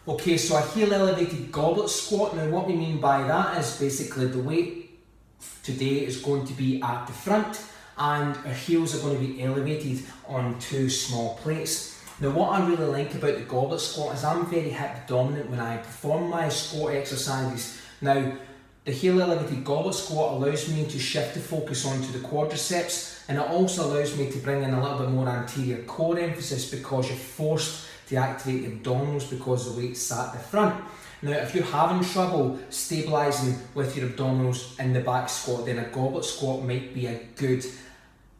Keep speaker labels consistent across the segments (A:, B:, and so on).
A: Okay, so a heel elevated goblet squat. Now what we mean by that is basically the weight today is going to be at the front and our heels are going to be elevated on two small plates. Now what I really like about the goblet squat is I'm very hip dominant when I perform my squat exercises. Now the heel elevated goblet squat allows me to shift the focus onto the quadriceps, and it also allows me to bring in a little bit more anterior core emphasis because you're forced to activate the abdominals because the weight's at the front. Now if you're having trouble stabilising with your abdominals in the back squat, then a goblet squat might be a good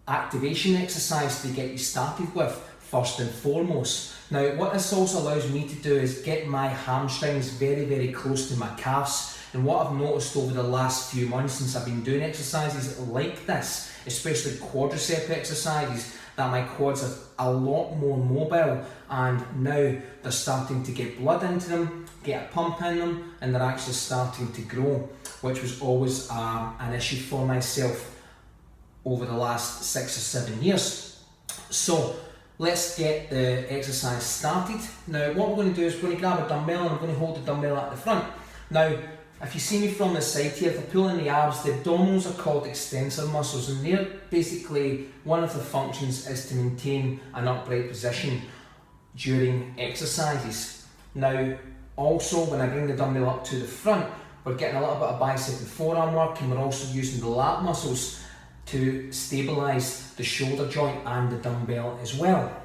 A: activation exercise to get you started with first and foremost. Now what this also allows me to do is get my hamstrings very close to my calves. And what I've noticed over the last few months since I've been doing exercises like this, especially quadricep exercises, that my quads are a lot more mobile, and now they're starting to get blood into them, get a pump in them, and they're actually starting to grow, which was always an issue for myself over the last 6 or 7 years. So let's get the exercise started. Now what we're going to do is we're going to grab a dumbbell and I'm going to hold the dumbbell at the front. Now if you see me from the side here, if I pull in the abs, the abdominals are called extensor muscles, and they're basically, one of the functions is to maintain an upright position during exercises. Now also when I bring the dumbbell up to the front, we're getting a little bit of bicep and forearm work, and we're also using the lat muscles to stabilise the shoulder joint and the dumbbell as well.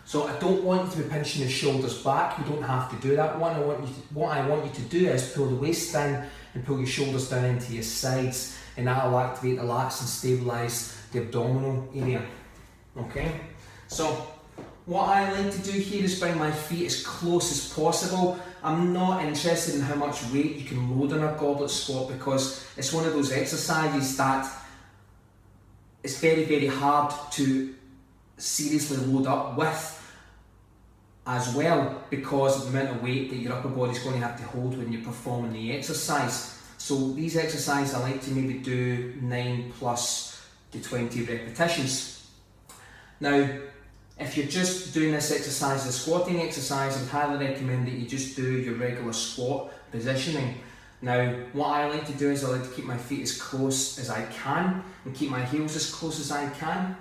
A: So I don't want you to be pinching your shoulders back. You don't have to do that. What I want you to do is pull the waist down and pull your shoulders down into your sides, and that will activate the lats and stabilise the abdominal area. Okay, so what I like to do here is bring my feet as close as possible. I'm not interested in how much weight you can load on a goblet squat because it's one of those exercises that it's very hard to seriously load up with as well, because of the amount of weight that your upper body is going to have to hold when you're performing the exercise. So these exercises I like to maybe do 9 plus to 20 repetitions. Now if you're just doing this exercise, the squatting exercise, I'd highly recommend that you just do your regular squat positioning. Now what I like to do is I like to keep my feet as close as I can and keep my heels as close as I can.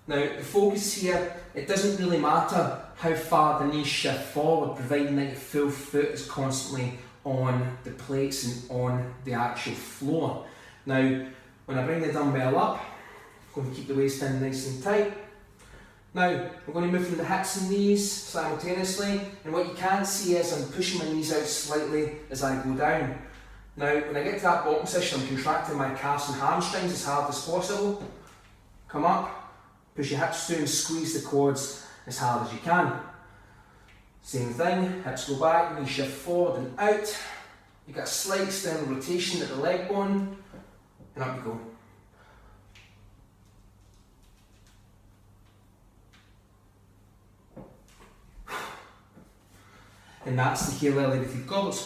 A: Now the focus here, it doesn't really matter how far the knees shift forward, providing that your full foot is constantly on the plates and on the actual floor. Now when I bring the dumbbell up, I'm going to keep the waist in nice and tight. Now I'm going to move from the hips and knees simultaneously, and what you can see is I'm pushing my knees out slightly as I go down. Now when I get to that bottom position, I'm contracting my calves and hamstrings as hard as possible. Come up. Push your hips through and squeeze the quads as hard as you can. Same thing, hips go back, knees shift forward and out. You get a slight external rotation at the leg bone, and up you go. And that's the heel elevated goblet squat.